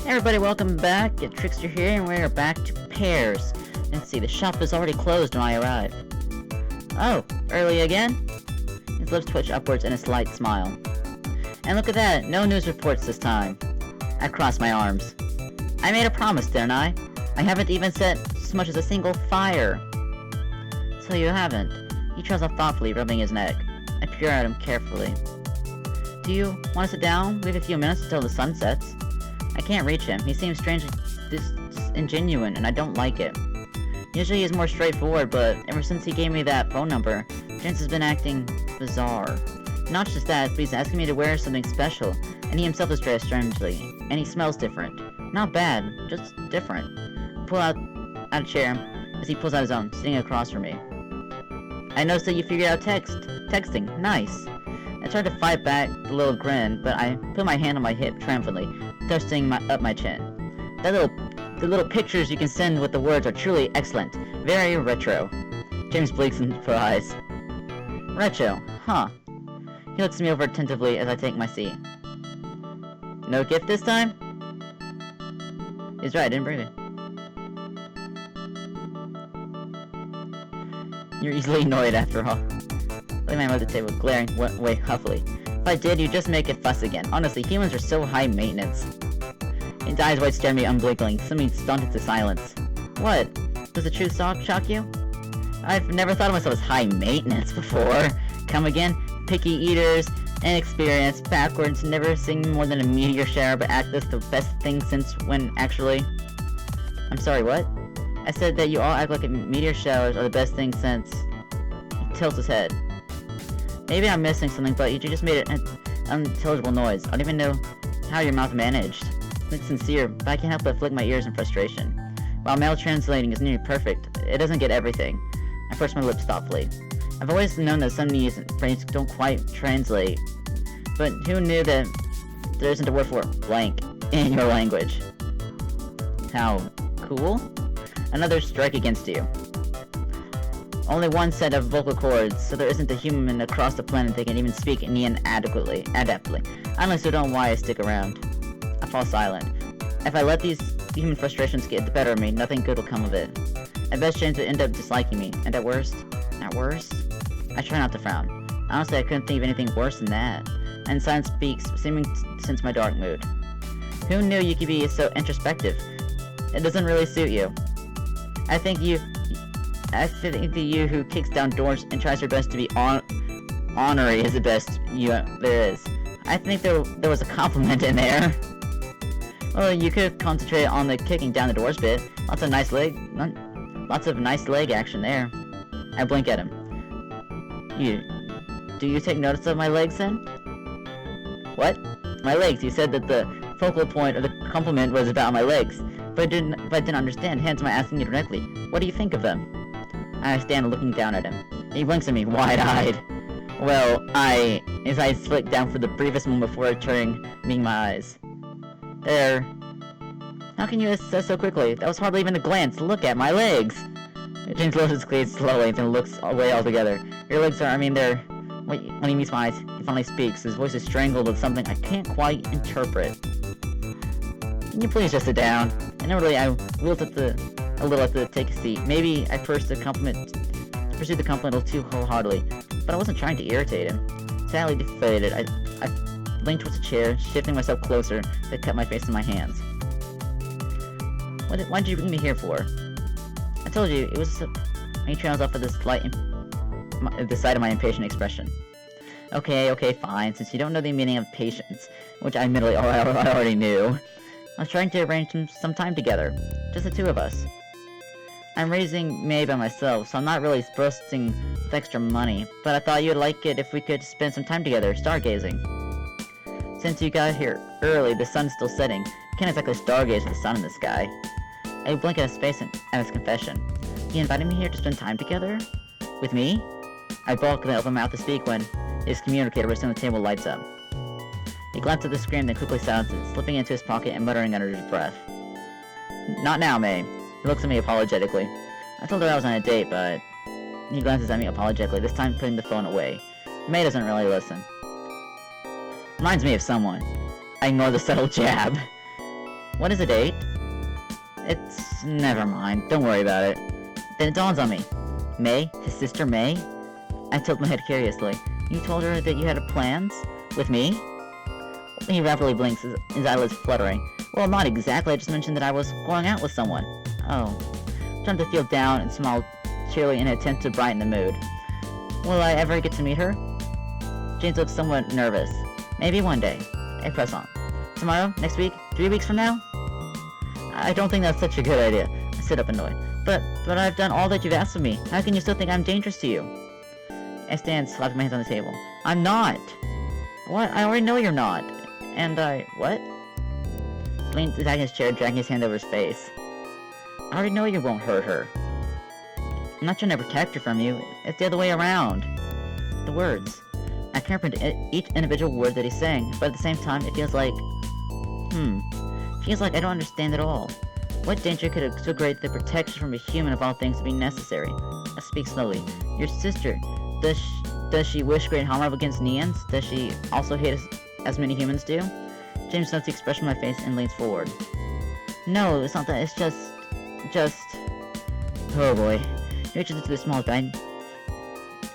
Hey everybody, welcome back. Trickster here, and we're back to Pears. Let's see, the shop is already closed when I arrive. Oh, early again? His lips twitch upwards in a slight smile. And look at that, no news reports this time. I cross my arms. I made a promise, didn't I? I haven't even set so much as a single fire. So you haven't. He trails off thoughtfully, rubbing his neck. I peer at him carefully. Do you want to sit down? We have a few minutes until the sun sets. I can't reach him. He seems strangely disingenuous, and I don't like it. Usually he's more straightforward, but ever since he gave me that phone number, James has been acting bizarre. Not just that, but he's asking me to wear something special, and he himself is dressed strangely, and he smells different. Not bad, just different. I pull out a chair as he pulls out his own, sitting across from me. I noticed that you figured out texting. Nice. I tried to fight back the little grin, but I put my hand on my hip triumphantly, thrusting up my chin. The little pictures you can send with the words are truly excellent. Very retro. James blinks in surprise. Retro, huh? He looks me over attentively as I take my seat. No gift this time? He's right, I didn't bring it. You're easily annoyed after all. I man at the table, glaring away huffily. If I did, you'd just make it fuss again. Honestly, humans are so high maintenance. His eyes wide stare at me unblinking, suddenly stunted to silence. What? Does the truth shock you? I've never thought of myself as high maintenance before. Come again? Picky eaters, inexperienced, backwards, never sing more than a meteor shower, but act this the best thing since when actually... I'm sorry, what? I said that you all act like meteor showers are the best thing since... He tilts his head. Maybe I'm missing something, but you just made an unintelligible noise. I don't even know how your mouth managed. It's sincere, but I can't help but flick my ears in frustration. While male translating is nearly perfect, it doesn't get everything. I pursed my lips thoughtfully. I've always known that some these phrases don't quite translate, but who knew that there isn't a word for blank in your language? How cool? Another strike against you. Only one set of vocal cords, so there isn't a human across the planet that can even speak Nean adeptly. I honestly don't know why I stick around. I fall silent. If I let these human frustrations get the better of me, nothing good will come of it. At best, James would end up disliking me, and at worst, I try not to frown. Honestly, I couldn't think of anything worse than that. And silence speaks, seeming since my dark mood. Who knew you could be so introspective? It doesn't really suit you. I think the you who kicks down doors and tries her best to be honorary is the best there is. I think there was a compliment in there. Well, you could concentrate on the kicking down the doors bit. Lots of nice leg action there. I blink at him. Do you take notice of my legs then? What? My legs. You said that the focal point of the compliment was about my legs, but I didn't understand. Hence, my asking you directly. What do you think of them? I stand looking down at him. He blinks at me, wide-eyed. Well, his eyes flick down for the briefest moment before returning, meeting my eyes. There. How can you assess so quickly? That was hardly even a glance. Look at my legs. James lowers his gaze slowly, then looks away altogether. Your legs are, when he meets my eyes, he finally speaks. His voice is strangled with something I can't quite interpret. Can you please just sit down? Inwardly, I wilted a little to take a seat. Maybe I pursued the compliment a little too wholeheartedly, but I wasn't trying to irritate him. Sadly defeated, I leaned towards a chair, shifting myself closer to cut my face in my hands. What did you bring me here for? I told you, it was... He trails off with the sight of my impatient expression. Okay, fine, since you don't know the meaning of patience, which I admittedly I already knew. I was trying to arrange some time together, just the two of us. I'm raising May by myself, so I'm not really boasting with extra money, but I thought you'd like it if we could spend some time together, stargazing. Since you got here early, the sun's still setting. You can't exactly stargaze with the sun in the sky. I blink at his face at his confession. He invited me here to spend time together? With me? I balkily open my mouth to speak when his communicator resting on the table lights up. He glanced at the screen, then quickly silenced it, slipping into his pocket and muttering under his breath. Not now, May. He looks at me apologetically. I told her I was on a date, but... He glances at me apologetically, this time putting the phone away. May doesn't really listen. Reminds me of someone. I ignore the subtle jab. What is a date? It's... never mind. Don't worry about it. Then it dawns on me. May? His sister May? I tilt my head curiously. You told her that you had plans? With me? He rapidly blinks, his eyelids fluttering. Well, not exactly. I just mentioned that I was going out with someone. Oh. I'm trying to feel down and smile cheerily in an attempt to brighten the mood. Will I ever get to meet her? James looks somewhat nervous. Maybe one day. I press on. Tomorrow? Next week? 3 weeks from now? I don't think that's such a good idea. I sit up annoyed. But I've done all that you've asked of me. How can you still think I'm dangerous to you? I stand, slapping my hands on the table. I'm not! What? I already know you're not. And what? He leans back in his chair, dragging his hand over his face. I already know you won't hurt her. I'm not trying to protect her from you. It's the other way around. The words. I can't predict each individual word that he's saying, but at the same time, it feels like... Feels like I don't understand at all. What danger could have so great the protection from a human of all things to be necessary? I speak slowly. Your sister. Does she wish great harm against Neans? Does she also hate us as many humans do? James notes the expression on my face and leans forward. No, it's not that. It's just... Oh boy. He reaches into the small bag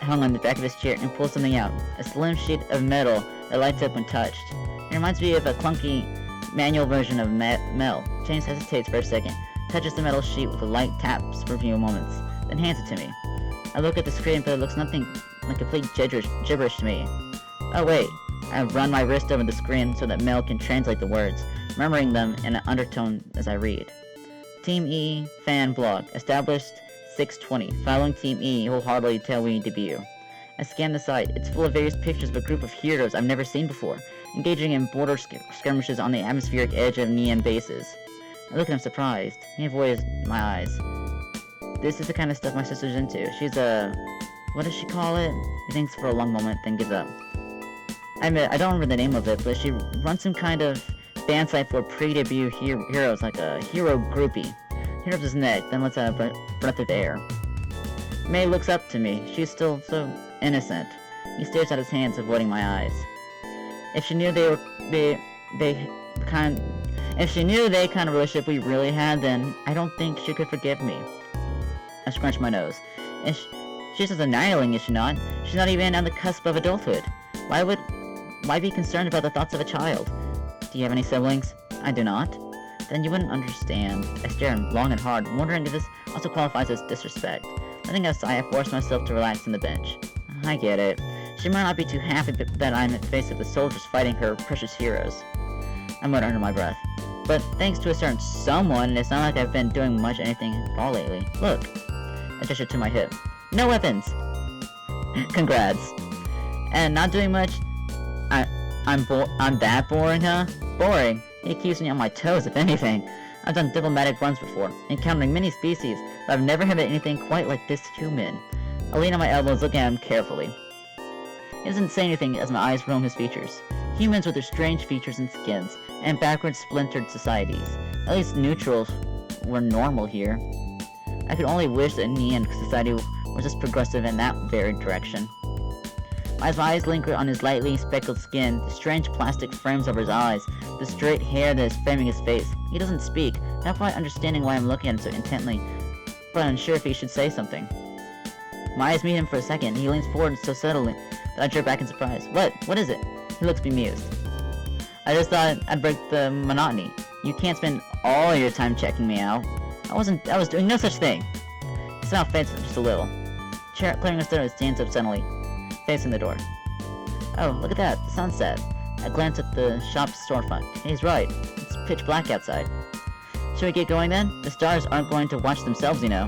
hung on the back of his chair and pulls something out. A slim sheet of metal that lights up when touched. It reminds me of a clunky manual version of Mel. James hesitates for a second, touches the metal sheet with a light taps for a few moments, then hands it to me. I look at the screen, but it looks nothing like complete gibberish to me. Oh wait, I run my wrist over the screen so that Mel can translate the words, murmuring them in an undertone as I read. Team E fan blog established 620. Following Team E wholeheartedly tell we debut. I scan the site. It's full of various pictures of a group of heroes I've never seen before, engaging in border skirmishes on the atmospheric edge of Neon bases. I look at him surprised. He avoids my eyes. This is the kind of stuff my sister's into. She's a... what does she call it? He thinks for a long moment, then gives up. I admit, I don't remember the name of it, but she runs some kind of fan site for pre-debut heroes, like a hero groupie. He rubs his neck, then lets out a breath of air. May looks up to me. She's still so innocent. He stares at his hands, avoiding my eyes. If she knew the kind of relationship we really had, then I don't think she could forgive me. I scrunch my nose. She's just a nineling, is she not? She's not even on the cusp of adulthood. Why be concerned about the thoughts of a child? Do you have any siblings? I do not. Then you wouldn't understand. I stare at him long and hard, wondering if this also qualifies as disrespect. Letting out a sigh, I force myself to relax on the bench. I get it. She might not be too happy that I'm in the face of the soldiers fighting her precious heroes. I mutter under my breath. But thanks to a certain someone, it's not like I've been doing much anything at all lately. Look. I gesture to my hip. No weapons! Congrats. And not doing much? I'm that boring, huh? Boring? He keeps me on my toes, if anything. I've done diplomatic runs before, encountering many species, but I've never had anything quite like this human. I lean on my elbows, looking at him carefully. He doesn't say anything as my eyes roam his features. Humans with their strange features and skins, and backwards splintered societies. At least neutrals were normal here. I could only wish that Neon society was just progressive in that very direction. As my eyes linger on his lightly speckled skin, the strange plastic frames over his eyes, the straight hair that is framing his face, he doesn't speak, not quite understanding why I'm looking at him so intently, but unsure if he should say something. My eyes meet him for a second, and he leans forward so subtly that I jerk back in surprise. What? What is it? He looks bemused. I just thought I'd break the monotony. You can't spend all your time checking me out. I was doing no such thing. His mouth fades just a little. Clearing his throat, he stands up suddenly, facing the door. Oh, look at that, the sunset. I glance at the shop's storefront. He's right. It's pitch black outside. Should we get going then? The stars aren't going to watch themselves, you know.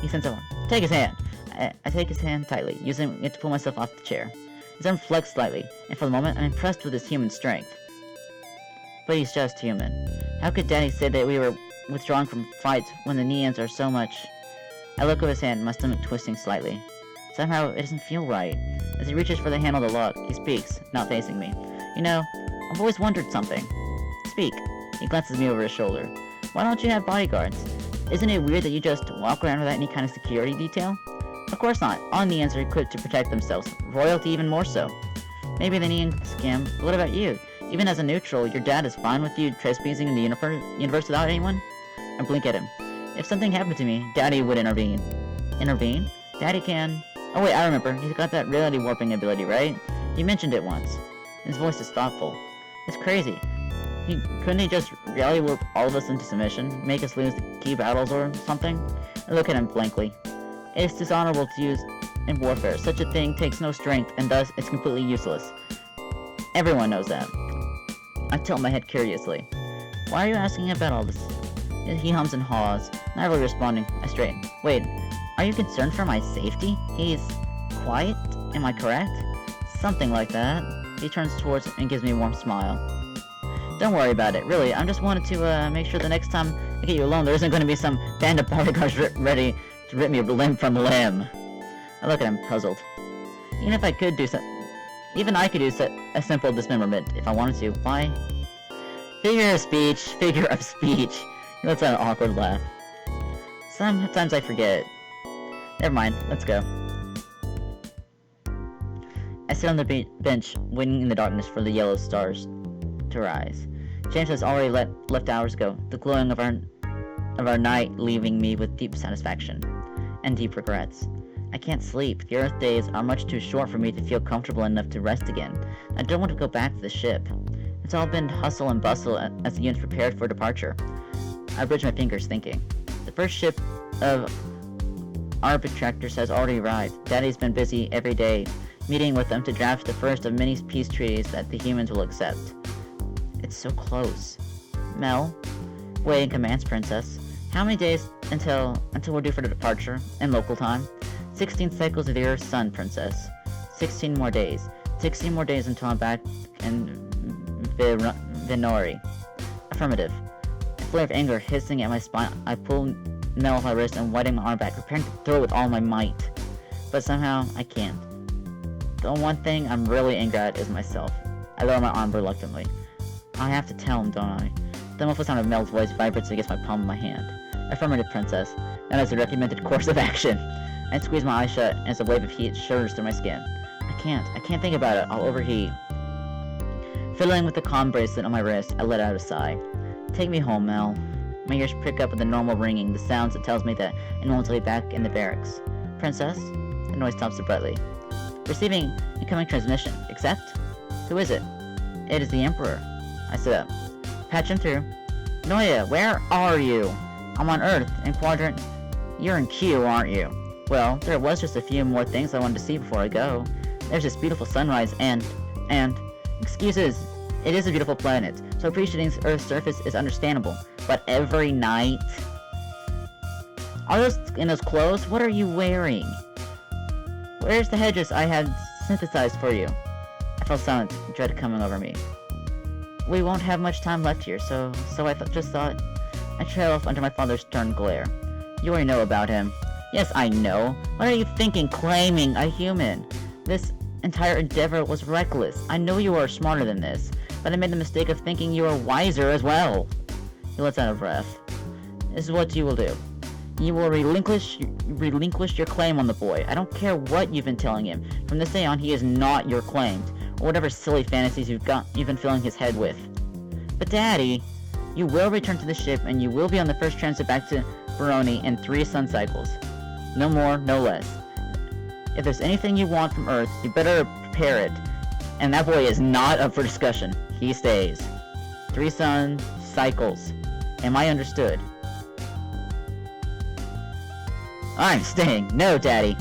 He sends someone. Take his hand. I take his hand tightly, using it to pull myself off the chair. His arm flexed slightly, and for the moment I'm impressed with his human strength. But he's just human. How could Daddy say that we were withdrawing from fights when the Neons are so much... I look over his hand, my stomach twisting slightly. Somehow, it doesn't feel right. As he reaches for the handle of the lock, he speaks, not facing me. You know, I've always wondered something. Speak. He glances me over his shoulder. Why don't you have bodyguards? Isn't it weird that you just walk around without any kind of security detail? Of course not. All Neons are equipped to protect themselves. Royalty even more so. Maybe the Neon scam, but what about you? Even as a neutral, your dad is fine with you trespassing in the universe without anyone? I blink at him. If something happened to me, Daddy would intervene. Intervene? Daddy can... Oh wait, I remember. He's got that reality warping ability, right? You mentioned it once. His voice is thoughtful. It's crazy. Couldn't he just reality warp all of us into submission? Make us lose the key battles or something? I look at him blankly. It's dishonorable to use in warfare. Such a thing takes no strength, and thus it's completely useless. Everyone knows that. I tilt my head curiously. Why are you asking about all this? He hums and haws, not really responding. I straighten. Wait, are you concerned for my safety? He's quiet? Am I correct? Something like that. He turns towards and gives me a warm smile. Don't worry about it, really. I just wanted to make sure the next time I get you alone, there isn't going to be some band of bodyguards ready to rip me limb from limb. I look at him, puzzled. Even if I could do even I could use a simple dismemberment if I wanted to. Why? Figure of speech. He lets out an awkward laugh. Sometimes I forget. Never mind, let's go. I sit on the bench, waiting in the darkness for the yellow stars to rise. James has already left hours ago, the glowing of our night leaving me with deep satisfaction and deep regrets. I can't sleep. The Earth days are much too short for me to feel comfortable enough to rest again. I don't want to go back to the ship. It's all been hustle and bustle as the units prepared for departure. I bridge my fingers, thinking. The first ship of our Tractors has already arrived. Daddy's been busy every day, meeting with them to draft the first of many peace treaties that the humans will accept. It's so close. Mel, waiting commands, Princess. How many days until we're due for the departure, in local time? 16 cycles of the Earth's sun, Princess. 16 more days. 16 more days until I'm back in Venori. Affirmative. A flare of anger hissing at my spine, I pull Mel off my wrist and wetting my arm back, preparing to throw it with all my might. But somehow, I can't. The one thing I'm really angry at is myself. I lower my arm reluctantly. I have to tell him, don't I? The muffled sound of Mel's voice vibrates against my palm of my hand. Affirmative, Princess. That is the recommended course of action. I squeeze my eyes shut, and as a wave of heat shivers through my skin. I can't think about it. I'll overheat. Fiddling with the comm bracelet on my wrist, I let out a sigh. Take me home, Mel. My ears prick up with the normal ringing, the sounds that tells me that anyone's will be back in the barracks. Princess? The noise stops abruptly. Receiving incoming transmission. Accept? Who is it? It is the Emperor. I sit up. Patch him through. Noya, where are you? I'm on Earth, in Quadrant... You're in Q, aren't you? Well, there was just a few more things I wanted to see before I go. There's this beautiful sunrise and... Excuses. It is a beautiful planet, so appreciating Earth's surface is understandable. But every night... Are those in those clothes? What are you wearing? Where's the hedges I had synthesized for you? I felt silent, dread coming over me. We won't have much time left here, so I just thought... I trail off under my father's stern glare. You already know about him. Yes, I know. What are you thinking, claiming a human? This entire endeavor was reckless. I know you are smarter than this, but I made the mistake of thinking you are wiser as well. He lets out a breath. This is what you will do. You will relinquish your claim on the boy. I don't care what you've been telling him. From this day on, he is not your claimed, or whatever silly fantasies you've been filling his head with. But Daddy, you will return to the ship, and you will be on the first transit back to Veroni in 3 sun cycles. No more, no less. If there's anything you want from Earth, you better prepare it. And that boy is not up for discussion. He stays. 3 sun cycles. Am I understood? I'm staying. No, Daddy.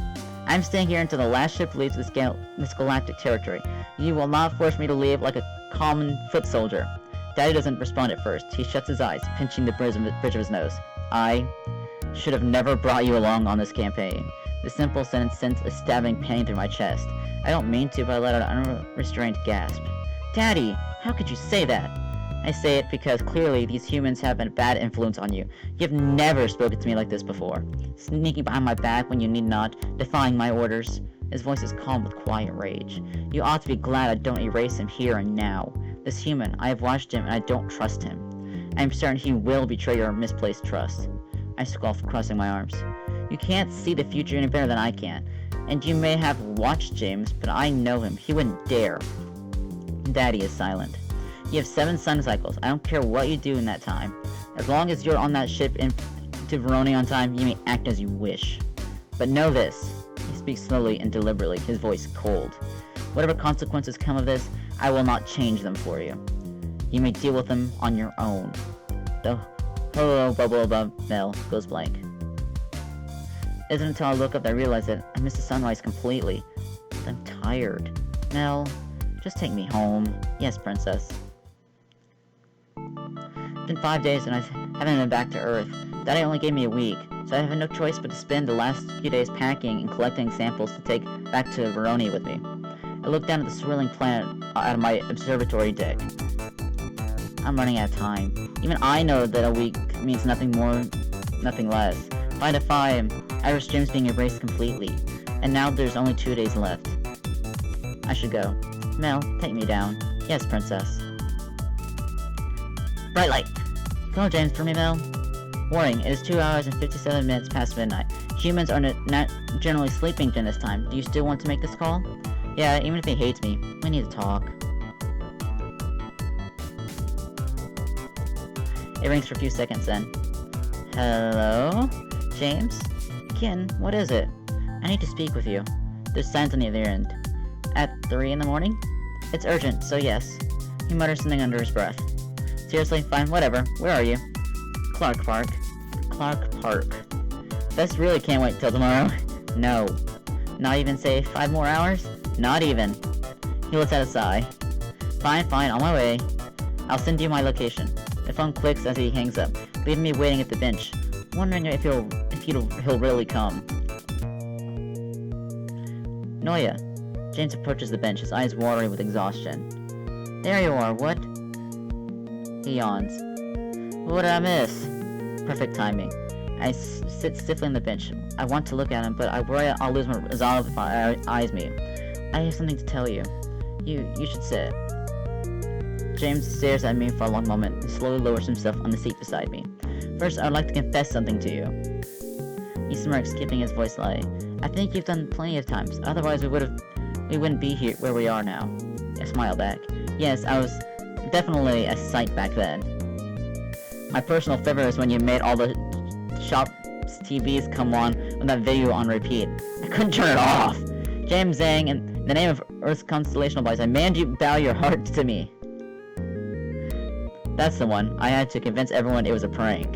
I'm staying here until the last ship leaves this galactic territory. You will not force me to leave like a common foot soldier. Daddy doesn't respond at first. He shuts his eyes, pinching the bridge of his nose. I should have never brought you along on this campaign. The simple sentence sends a stabbing pain through my chest. I don't mean to, but I let out an unrestrained gasp. Daddy, how could you say that? I say it because clearly these humans have a bad influence on you. You've never spoken to me like this before. Sneaking behind my back when you need not, defying my orders. His voice is calm with quiet rage. You ought to be glad I don't erase him here and now. This human, I have watched him and I don't trust him. I am certain he will betray your misplaced trust. I scoff, crossing my arms. You can't see the future any better than I can. And you may have watched James, but I know him. He wouldn't dare. Daddy is silent. You have 7 sun cycles. I don't care what you do in that time. As long as you're on that ship to Veroni on time, you may act as you wish. But know this. He speaks slowly and deliberately, his voice cold. Whatever consequences come of this, I will not change them for you. You may deal with them on your own. The hello bubble above Mel goes blank. It isn't until I look up that I realize that I missed the sunrise completely. I'm tired. Mel, just take me home. Yes, princess. It's been 5 days and I haven't been back to Earth. Daddy only gave me a week, so I have no choice but to spend the last few days packing and collecting samples to take back to Veroni with me. I look down at the swirling planet out of my observatory deck. I'm running out of time. Even I know that a week means nothing more, nothing less. If I defy Irish Jim's being erased completely, and now there's only 2 days left. I should go. Mel, take me down. Yes, princess. Bright light! Call James for me, Mel. Warning, it is 2 hours and 57 minutes past midnight. Humans are not generally sleeping during this time. Do you still want to make this call? Yeah, even if he hates me, we need to talk. It rings for a few seconds then. Hello? James? Ken, what is it? I need to speak with you. There's signs on the other end. At 3 in the morning? It's urgent, so yes. He mutters something under his breath. Seriously, fine, whatever. Where are you? Clark Park. Clark Park. Bess really can't wait till tomorrow. No. Not even say 5 more hours? Not even. He lets out a sigh. Fine, on my way. I'll send you my location. The phone clicks as he hangs up, leaving me waiting at the bench, wondering if he'll really come. Noya. James approaches the bench, his eyes watery with exhaustion. There you are, what? He yawns. What did I miss? Perfect timing. I sit stiffly on the bench. I want to look at him, but I worry I'll lose my resolve if I eyes me. I have something to tell you. You should sit. James stares at me for a long moment and slowly lowers himself on the seat beside me. First, I would like to confess something to you. He smirks, keeping his voice light. I think you've done plenty of times, otherwise we wouldn't be here where we are now. I smile back. Yes, I was definitely a sight back then. My personal favorite is when you made all the shop's TVs come on with that video on repeat. I couldn't turn it off! James Zhang, in the name of Earth's constellational bodies, I demand you bow your hearts to me. That's the one. I had to convince everyone it was a prank.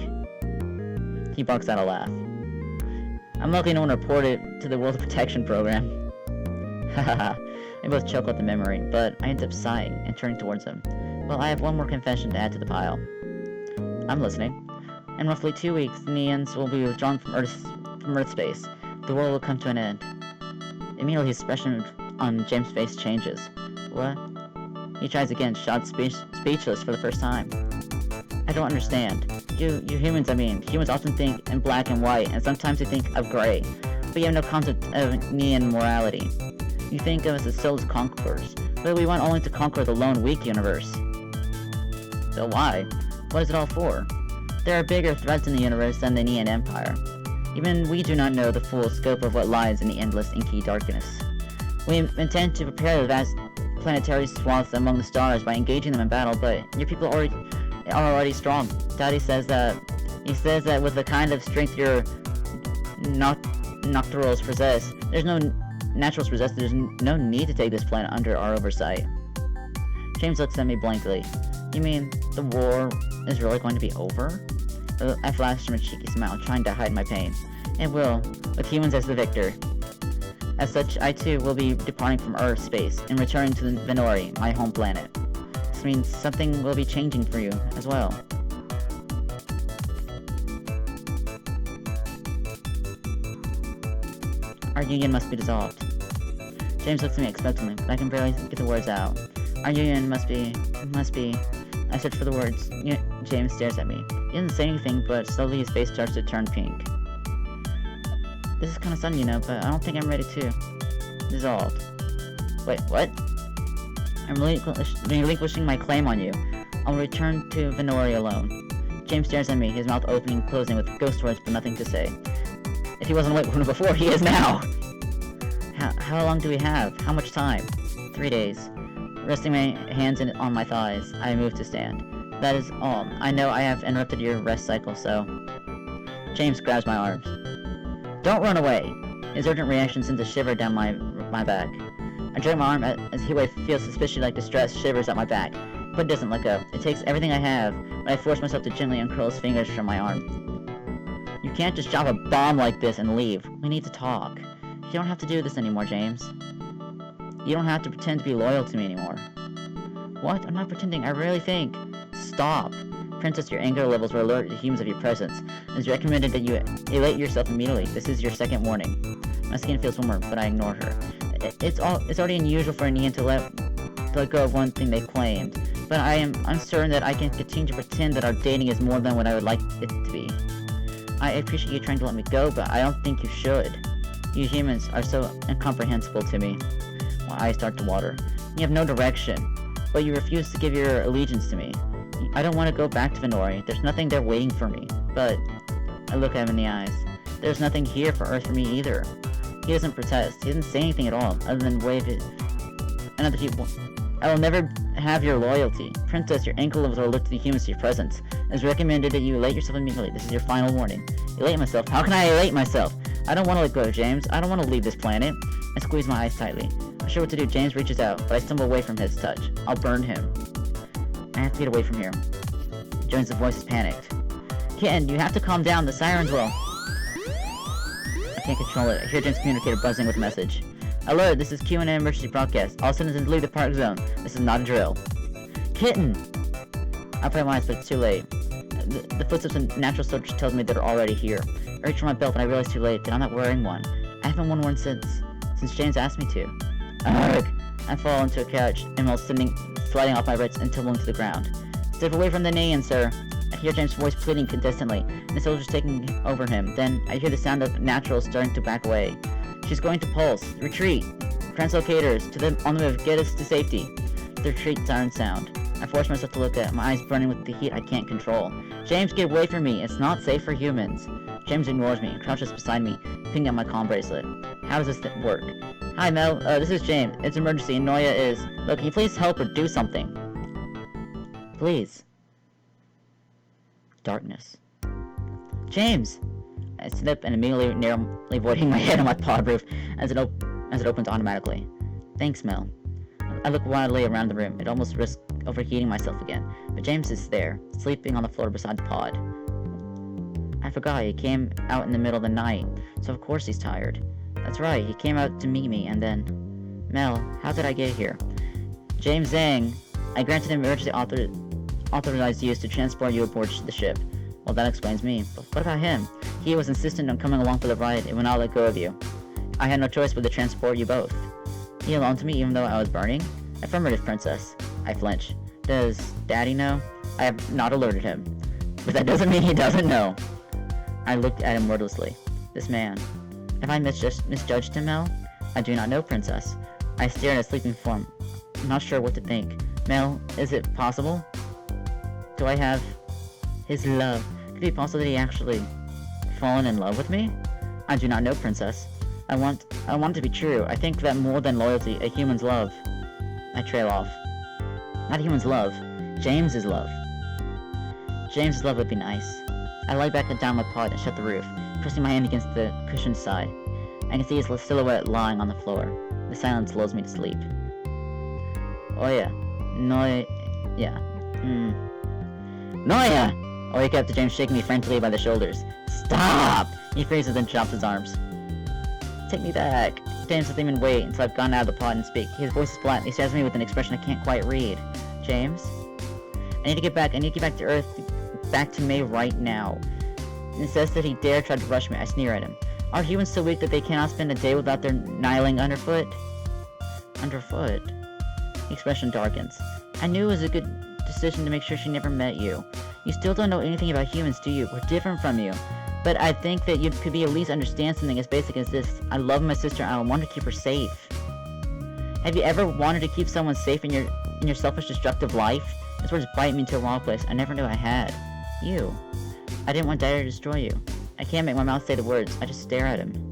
He barks out a laugh. I'm lucky no one reported to the World Protection Program. Hahaha. We both chuckle at the memory, but I end up sighing and turning towards him. Well, I have one more confession to add to the pile. I'm listening. In roughly 2 weeks, the Neons will be withdrawn from Earth space. The world will come to an end. Immediately, his expression on James' face changes. What? He tries again, shot speechless for the first time. I don't understand. You humans, humans often think in black and white, and sometimes they think of gray. But you have no concept of Neon morality. You think of us as soulless conquerors, but we want only to conquer the lone weak universe. So why? What is it all for? There are bigger threats in the universe than the Neon Empire. Even we do not know the full scope of what lies in the endless inky darkness. We intend to prepare the vast planetary swaths among the stars by engaging them in battle, but your people are already strong. Daddy says that with the kind of strength your nocturals possess, there's no need to take this planet under our oversight. James looks at me blankly. You mean the war is really going to be over? I flashed him a cheeky smile, trying to hide my pain. It will, with humans as the victor. As such, I too will be departing from Earth space and returning to Venori, my home planet. This means something will be changing for you as well. Our union must be dissolved. James looks at me expectantly, but I can barely get the words out. Our union must be... I search for the words. James stares at me. He doesn't say anything, but slowly his face starts to turn pink. This is kind of sudden, but I don't think I'm ready to. Dissolved. Wait, what? I'm relinquishing my claim on you. I'll return to Venori alone. James stares at me, his mouth opening and closing with ghost words but nothing to say. If he wasn't awake before, he is now! How long do we have? How much time? 3 days. Resting my hands on my thighs, I move to stand. That is all. I know I have interrupted your rest cycle, so... James grabs my arms. Don't run away! His urgent reaction sends a shiver down my back. I drag my arm as he feels suspiciously like distress shivers at my back, but it doesn't let go. It takes everything I have, but I force myself to gently uncurl his fingers from my arm. You can't just drop a bomb like this and leave. We need to talk. You don't have to do this anymore, James. You don't have to pretend to be loyal to me anymore. What? I'm not pretending. I really think. Stop. Princess, your anger levels will alert the humans of your presence. It is recommended that you elate yourself immediately. This is your second warning. My skin feels warmer, but I ignore her. It's already unusual for a Neon to let go of one thing they claimed, but I'm certain that I can continue to pretend that our dating is more than what I would like it to be. I appreciate you trying to let me go, but I don't think you should. You humans are so incomprehensible to me. My eyes start to water. You have no direction, but you refuse to give your allegiance to me. I don't want to go back to Venori. There's nothing there waiting for me, but... I look at him in the eyes. There's nothing here for Earth for me either. He doesn't protest. He doesn't say anything at all, other than wave it. Another people. I will never have your loyalty. Princess, your ankle levels are alert to the humans to your presence. It is recommended that you elate yourself immediately. This is your final warning. Elate myself? How can I elate myself? I don't want to let go, James. I don't want to leave this planet. I squeeze my eyes tightly. Not sure what to do. James reaches out, but I stumble away from his touch. I'll burn him. I have to get away from here. Jones' voice is panicked. Kitten, you have to calm down. The sirens will... I can't control it. I hear James' communicator buzzing with a message. Alert, this is Q&A emergency broadcast. All citizens leave the park zone. This is not a drill. Kitten! I pray my eyes, but it's too late. The footsteps of natural soldiers tells me they're already here. I reach for my belt, but I realize too late that I'm not wearing one. I haven't worn one since James asked me to. Arrgh! I fall into a couch, and while sliding off my wrists and tumbling to the ground. Step away from the Neon, sir. I hear James' voice pleading contestantly, and the soldiers taking over him. Then I hear the sound of Natural starting to back away. She's going to pulse. Retreat! Translocators, on the move, get us to safety. The retreat siren sound. I force myself to look at it, my eyes burning with the heat I can't control. James, get away from me! It's not safe for humans. James ignores me and crouches beside me, picking up my comm bracelet. How does this work? Hi, Mel. This is James. It's an emergency, and Noya is... Look, can you please help or do something? Please. Darkness. James! I slip and immediately narrowly voiding my head on my pod roof as it opens automatically. Thanks, Mel. I look wildly around the room. It almost risks overheating myself again. But James is there, sleeping on the floor beside the pod. I forgot, he came out in the middle of the night, so of course he's tired. That's right, he came out to meet me, and then... Mel, how did I get here? James Zhang, I granted him emergency authorized use to transport you aboard the ship. Well, that explains me. But what about him? He was insistent on coming along for the ride and would not let go of you. I had no choice but to transport you both. He held on to me even though I was burning? Affirmative, Princess. I flinch. Does Daddy know? I have not alerted him. But that doesn't mean he doesn't know. I looked at him wordlessly. This man. Have I misjudged him, Mel? I do not know, Princess. I stare at his sleeping form. I'm not sure what to think. Mel, is it possible? Do I have his love? Could it be possible that he actually fallen in love with me? I do not know, Princess. I want it to be true. I think that more than loyalty, a human's love. I trail off. Not a human's love. James's love. James's love would be nice. I lie back down my pod and shut the roof, pressing my hand against the cushioned side. I can see his silhouette lying on the floor. The silence lulls me to sleep. Oya. Noya. Noya! I wake up to James shaking me frantically by the shoulders. Stop! He freezes and drops his arms. Take me back. James doesn't even wait until I've gone out of the pod and speak. His voice is flat and he stares at me with an expression I can't quite read. James? I need to get back. I need to get back to Earth. Back to May right now. It says that he dare try to rush me. I sneer at him. Are humans so weak that they cannot spend a day without their kneeling underfoot? Underfoot? The expression darkens. I knew it was a good decision to make sure she never met you. You still don't know anything about humans, do you? We're different from you. But I think that you could be at least understand something as basic as this. I love my sister and I want to keep her safe. Have you ever wanted to keep someone safe in your selfish, destructive life? These words bite me into a raw place. I never knew I had. You. I didn't want Daddy to destroy you. I can't make my mouth say the words. I just stare at him.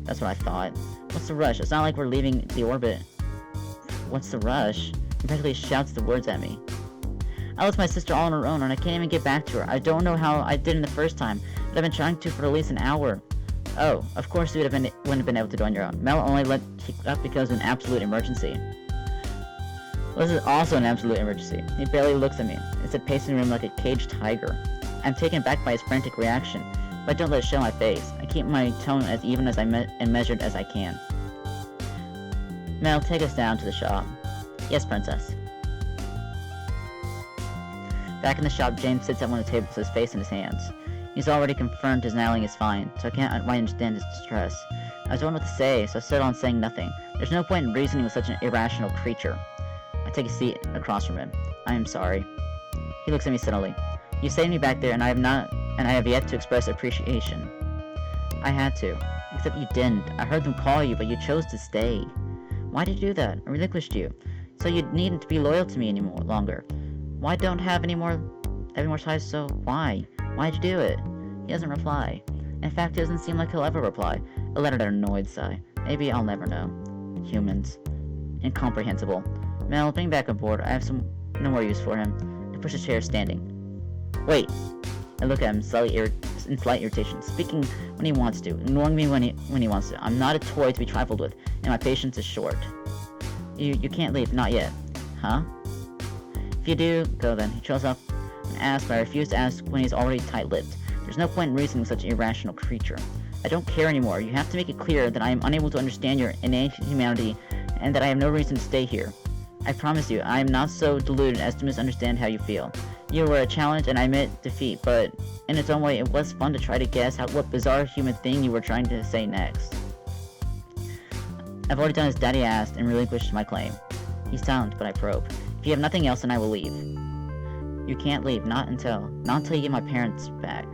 That's what I thought. What's the rush? It's not like we're leaving the orbit. What's the rush? He practically shouts the words at me. I lost my sister all on her own, and I can't even get back to her. I don't know how I didn't the first time, but I've been trying to for at least an hour. Oh, of course you wouldn't have been able to do it on your own. Mel only let you up because of an absolute emergency. Well, this is also an absolute emergency. He barely looks at me. It's a pacing room like a caged tiger. I'm taken back by his frantic reaction, but I don't let it show my face. I keep my tone as even as and measured as I can. Mel, take us down to the shop. Yes, Princess. Back in the shop, James sits at one of the tables with his face in his hands. He's already confirmed his nailing is fine, so I can't quite understand his distress. I don't know what to say, so I settle on saying nothing. There's no point in reasoning with such an irrational creature. I take a seat across from him. I am sorry. He looks at me suddenly. You saved me back there, and I have yet to express appreciation. I had to. Except you didn't. I heard them call you, but you chose to stay. Why did you do that? I relinquished you. So you needn't to be loyal to me anymore longer. Why don't have any more ties, so why? Why'd you do it? He doesn't reply. In fact, it doesn't seem like he'll ever reply. I let out an annoyed sigh. Maybe I'll never know. Humans. Incomprehensible. Mel, bring back aboard. I have no more use for him. I push his chair standing. Wait. I look at him in slight irritation, speaking when he wants to, ignoring me when he wants to. I'm not a toy to be trifled with, and my patience is short. You can't leave, not yet. Huh? If you do, go then. He trails off and asks, but I refuse to ask when he's already tight-lipped. There's no point in reasoning with such an irrational creature. I don't care anymore. You have to make it clear that I am unable to understand your innate humanity, and that I have no reason to stay here. I promise you, I am not so deluded as to misunderstand how you feel. You were a challenge, and I admit defeat, but in its own way, it was fun to try to guess what bizarre human thing you were trying to say next. I've already done as Daddy asked and relinquished my claim. He's silent, but I probe. If you have nothing else, then I will leave. You can't leave, not until you get my parents back.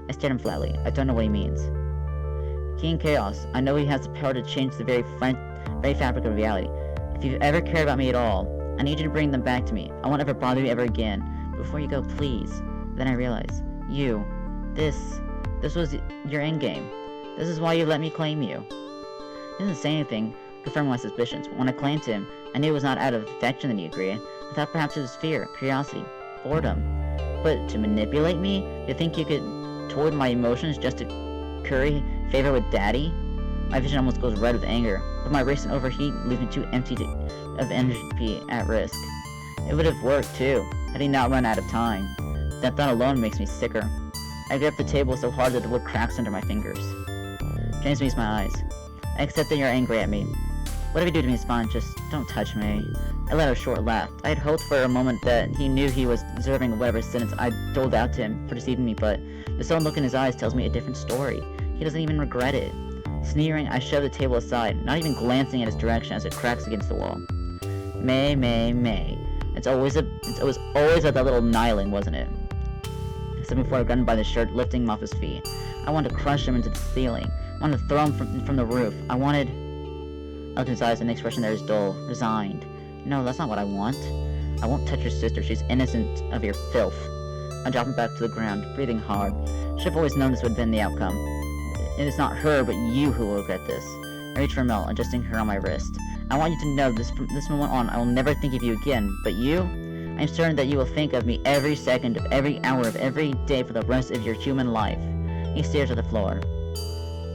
I stare at him flatly. I don't know what he means. King Chaos, I know he has the power to change the very fabric of reality. If you've ever cared about me at all, I need you to bring them back to me. I won't ever bother you ever again. Before you go, please. Then I realize, this was your endgame. This is why you let me claim you. He doesn't say anything, confirming my suspicions. When I claimed him, I knew it was not out of affection that he agreed. I thought perhaps it was fear, curiosity, boredom. But to manipulate me? You think you could toy with my emotions just to curry favor with Daddy? My vision almost goes red with anger, but my racing overheat leaves me too empty of energy to be at risk. It would have worked too, had he not run out of time. That thought alone makes me sicker. I grip the table so hard that the wood cracks under my fingers. James meets my eyes. I accept that you're angry at me. Whatever you do to me is fine, just don't touch me. I let out a short laugh. I had hoped for a moment that he knew he was deserving of whatever sentence I doled out to him for deceiving me, but the sullen look in his eyes tells me a different story. He doesn't even regret it. Sneering, I shove the table aside, not even glancing at its direction as it cracks against the wall. May. It was always about that little Nyland, wasn't it? I stood before I grabbed him by the shirt, lifting him off his feet. I wanted to crush him into the ceiling. I wanted to throw him from the roof. I looked in his eyes, and the expression there is dull, resigned. No, that's not what I want. I won't touch your sister. She's innocent of your filth. I drop him back to the ground, breathing hard. Should have always known this would have been the outcome. It is not her, but you who will regret this. I reach for Mel, adjusting her on my wrist. I want you to know from this moment on, I will never think of you again. But you? I am certain that you will think of me every second of every hour of every day for the rest of your human life. He stares at the floor.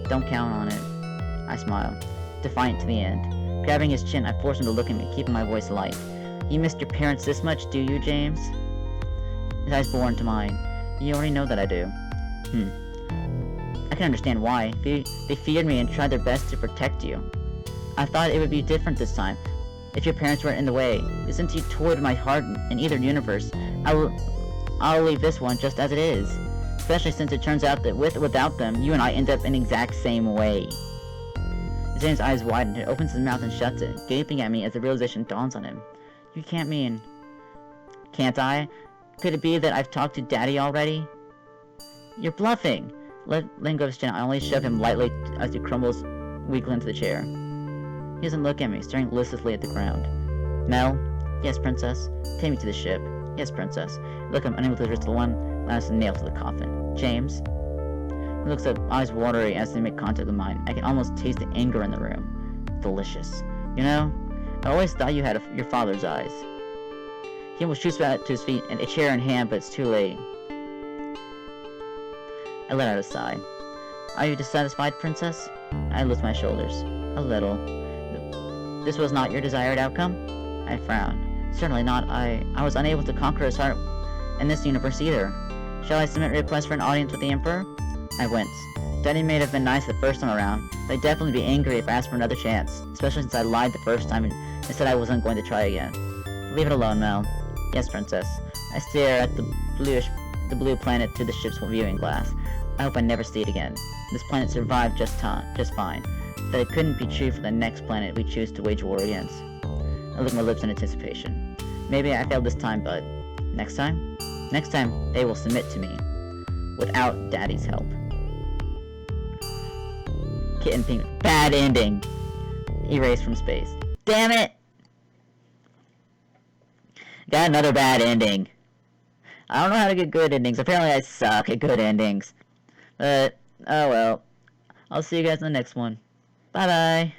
Don't count on it. I smile, defiant to the end. Grabbing his chin, I force him to look at me, keeping my voice light. You missed your parents this much, do you, James? His eyes bore into mine. You already know that I do. I can understand why. They feared me and tried their best to protect you. I thought it would be different this time, if your parents weren't in the way. But since you toyed my heart in either universe, I'll leave this one just as it is. Especially since it turns out that with or without them, you and I end up in the exact same way. Zane's eyes widen, he opens his mouth and shuts it, gaping at me as the realization dawns on him. You can't mean... Can't I? Could it be that I've talked to Daddy already? You're bluffing! Letting go of his chin, I only shove him lightly as he crumbles weakly into the chair. He doesn't look at me, staring listlessly at the ground. Mel? Yes, Princess? Take me to the ship. Yes, Princess. Look, I'm unable to resist the one last nail to the coffin. James? He looks up, eyes watery as they make contact with mine. I can almost taste the anger in the room. Delicious. You know, I always thought you had your father's eyes. He almost shoots back to his feet, and a chair in hand, but it's too late. I let out a sigh. Are you dissatisfied, Princess? I lift my shoulders. A little. This was not your desired outcome? I frowned. Certainly not. I was unable to conquer his heart in this universe either. Shall I submit a request for an audience with the Emperor? I winced. Daddy may have been nice the first time around, but I'd definitely be angry if I asked for another chance, especially since I lied the first time and said I wasn't going to try again. Leave it alone, Mel. Yes, Princess. I stare at the blue planet through the ship's viewing glass. I hope I never see it again. This planet survived just fine. That it couldn't be true for the next planet we choose to wage war against. I lick my lips in anticipation. Maybe I failed this time, but next time? Next time, they will submit to me. Without Daddy's help. Kitten Pink. Bad ending. Erased from space. Damn it! Got another bad ending. I don't know how to get good endings. Apparently I suck at good endings. But, oh well. I'll see you guys in the next one. Bye-bye.